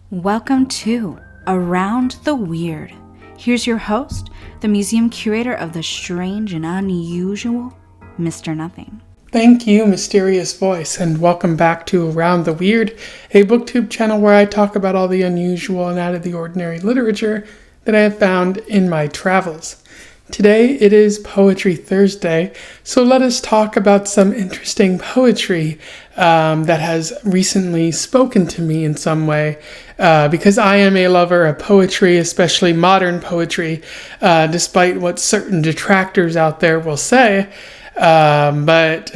Welcome to Around the Weird. Here's your host, the museum curator of the strange and unusual, Mr. Nothing. Thank you, mysterious voice, and welcome back to Around the Weird, a booktube channel where I talk about all the unusual and out of the ordinary literature that I have found in my travels. Today it is Poetry Thursday, so let us talk about some interesting poetry that has recently spoken to me in some way, because I am a lover of poetry, especially modern poetry, despite what certain detractors out there will say. Today's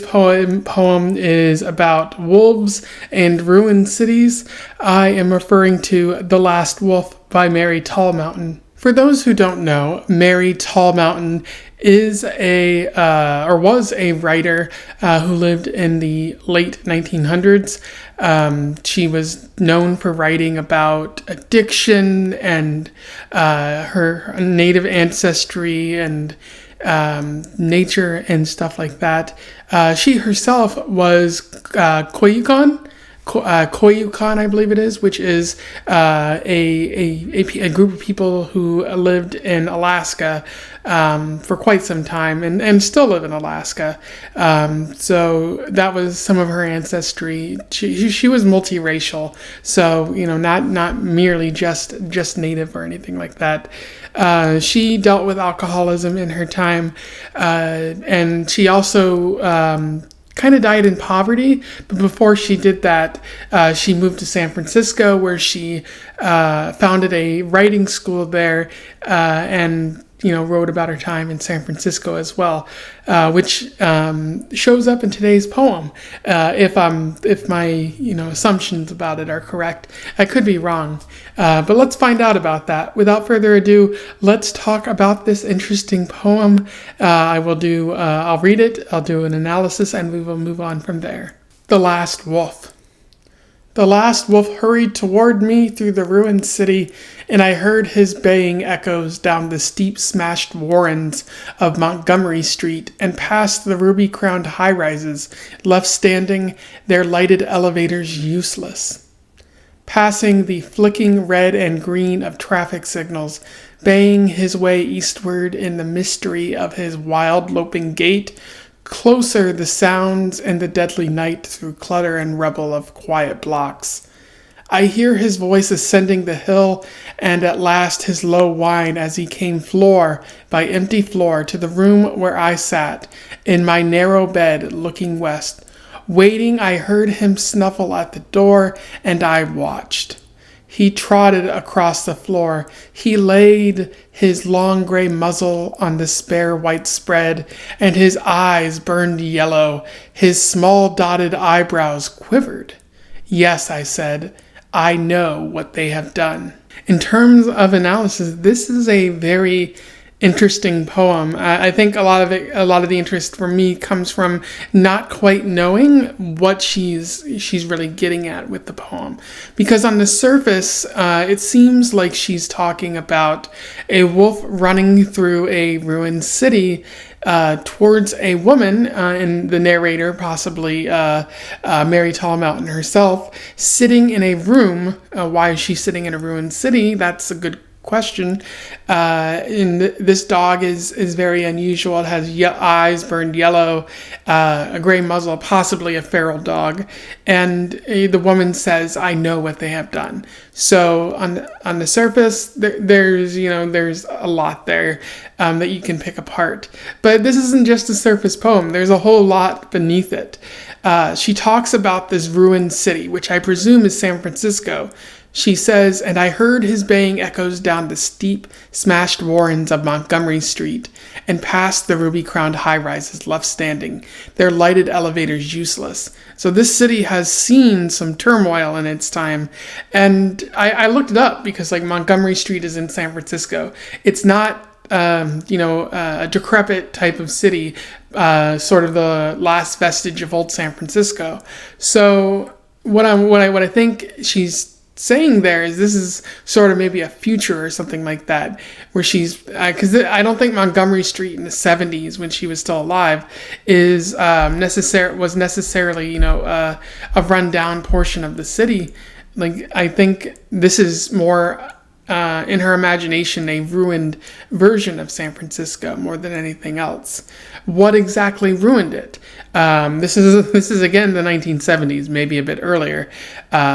poem is about wolves and ruined cities. I am referring to The Last Wolf by Mary TallMountain. For those who don't know, Mary TallMountain is was a writer who lived in the late 1900s. She was known for writing about addiction and her native ancestry and nature and stuff like that. She herself was Koyukon, I believe it is, which is a group of people who lived in Alaska for quite some time and still live in Alaska. So that was some of her ancestry. She was multiracial, so not merely just native or anything like that. She dealt with alcoholism in her time, and she also kind of died in poverty, but before she did that, she moved to San Francisco, where she founded a writing school there, and wrote about her time in San Francisco as well, which shows up in today's poem. If my assumptions about it are correct, I could be wrong, but let's find out about that. Without further ado, let's talk about this interesting poem. I'll read it, I'll do an analysis, and we will move on from there. The Last Wolf. The last wolf hurried toward me through the ruined city, and I heard his baying echoes down the steep smashed warrens of Montgomery Street and past the ruby-crowned high-rises, left standing, their lighted elevators useless. Passing the flicking red and green of traffic signals, baying his way eastward in the mystery of his wild loping gait, closer the sounds and the deadly night through clutter and rubble of quiet blocks. I hear his voice ascending the hill, and at last his low whine as he came floor by empty floor to the room where I sat, in my narrow bed looking west. Waiting, I heard him snuffle at the door, and I watched. He trotted across the floor. He laid his long gray muzzle on the spare white spread, and his eyes burned yellow. His small dotted eyebrows quivered. Yes, I said, I know what they have done. In terms of analysis, this is a very interesting poem. I think a lot of the interest for me comes from not quite knowing what she's really getting at with the poem, because on the surface it seems like she's talking about a wolf running through a ruined city towards a woman, and the narrator, possibly Mary TallMountain herself, sitting in a room. Why is she sitting in a ruined city? That's a good question. And this dog is very unusual. It has eyes burned yellow, a gray muzzle, possibly a feral dog, and the woman says, "I know what they have done." So on the surface, there's a lot there that you can pick apart. But this isn't just a surface poem. There's a whole lot beneath it. She talks about this ruined city, which I presume is San Francisco. She says, and I heard his baying echoes down the steep, smashed warrens of Montgomery Street and past the ruby-crowned high-rises left standing, their lighted elevators useless. So this city has seen some turmoil in its time. And I looked it up because Montgomery Street is in San Francisco. It's not a decrepit type of city, sort of the last vestige of old San Francisco. So what I think she's saying there is this is sort of maybe a future or something like that, where she's because I don't think Montgomery Street in the 70s, when she was still alive, was necessarily a rundown portion of the city. Like, I think this is more in her imagination a ruined version of San Francisco more than anything else. What exactly ruined it? This is again the 1970s, maybe a bit earlier.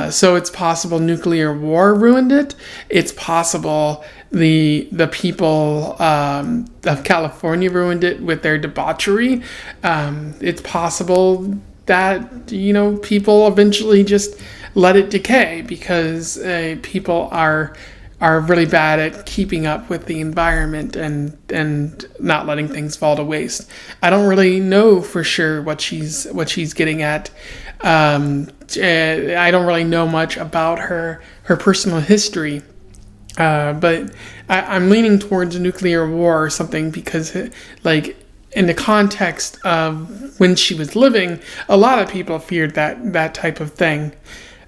So it's possible nuclear war ruined it. It's possible the people of California ruined it with their debauchery. It's possible that people eventually just let it decay because people are really bad at keeping up with the environment and not letting things fall to waste. I don't really know for sure what she's getting at. I don't really know much about her personal history, but I'm leaning towards nuclear war or something because, like, in the context of when she was living, a lot of people feared that type of thing.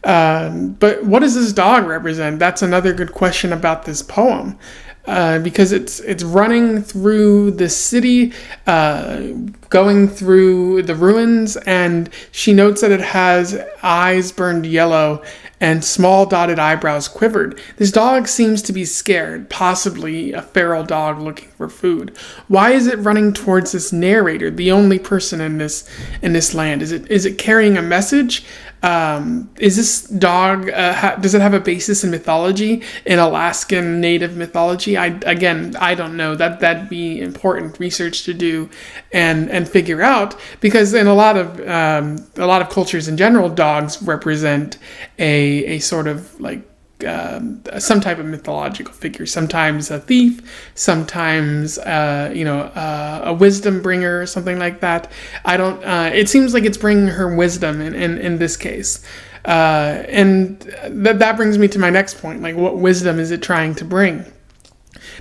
But what does this dog represent? That's another good question about this poem, because it's running through the city, going through the ruins, and she notes that it has eyes burned yellow and small dotted eyebrows quivered. This dog seems to be scared, possibly a feral dog looking for food. Why is it running towards this narrator, the only person in this land? Is it carrying a message? Is this dog, does it have a basis in mythology, in Alaskan Native mythology? I don't know. That'd be important research to do and figure out, because in a lot of cultures in general, dogs represent a sort of like some type of mythological figure. Sometimes a thief, sometimes a wisdom bringer or something like that. It seems like it's bringing her wisdom in this case, and that brings me to my next point. Like, what wisdom is it trying to bring?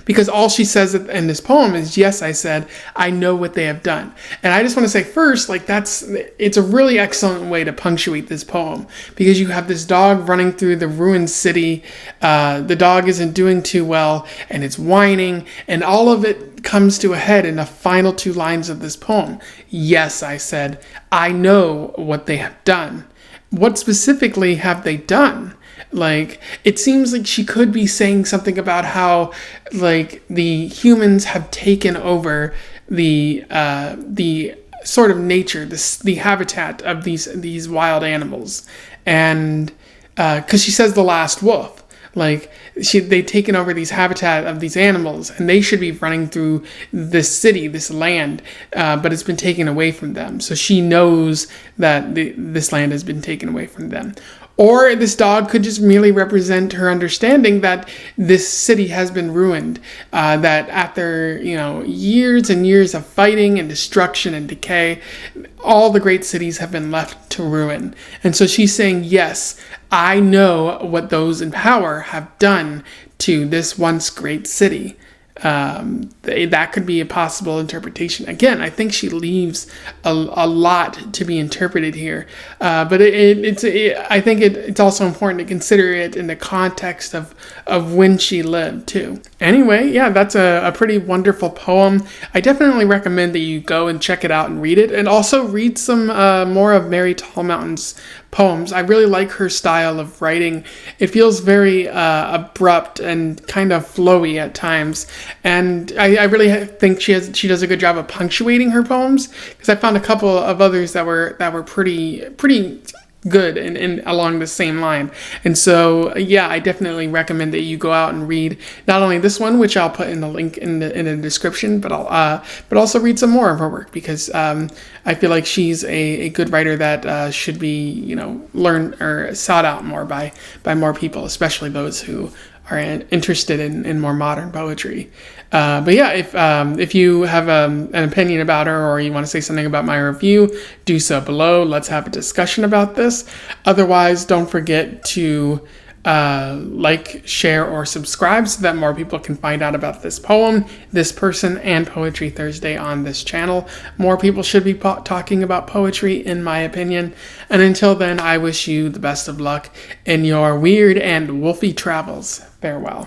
Because all she says in this poem is, yes, I said, I know what they have done. And I just want to say first, like, it's a really excellent way to punctuate this poem, because you have this dog running through the ruined city. The dog isn't doing too well, and it's whining, and all of it comes to a head in the final two lines of this poem. Yes, I said, I know what they have done. What specifically have they done? Like, it seems like she could be saying something about how, like, the humans have taken over the sort of nature, the habitat of these wild animals, and because she says the last wolf. Like, they've taken over these habitat of these animals, and they should be running through this city, this land, but it's been taken away from them. So she knows that this land has been taken away from them. Or this dog could just merely represent her understanding that this city has been ruined, that after, years and years of fighting and destruction and decay, all the great cities have been left to ruin. And so she's saying, yes, I know what those in power have done to this once great city. That could be a possible interpretation. Again, I think she leaves a lot to be interpreted here, but I think it's also important to consider it in the context of when she lived too. Anyway, yeah, that's a pretty wonderful poem. I definitely recommend that you go and check it out and read it, and also read some more of Mary TallMountain's poems. I really like her style of writing. It feels very abrupt and kind of flowy at times, and I really think she does a good job of punctuating her poems, because I found a couple of others that were pretty good and along the same line. And so, yeah, I definitely recommend that you go out and read not only this one, which I'll put in the link in the description, but also read some more of her work, because I feel like she's a good writer that should be learned or sought out more by more people, especially those who are interested in more modern poetry. But yeah, if you have an opinion about her, or you want to say something about my review, do so below. Let's have a discussion about this. Otherwise, don't forget to like, share, or subscribe so that more people can find out about this poem, this person, and Poetry Thursday on this channel. More people should be talking about poetry, in my opinion. And until then, I wish you the best of luck in your weird and wolfy travels. Farewell.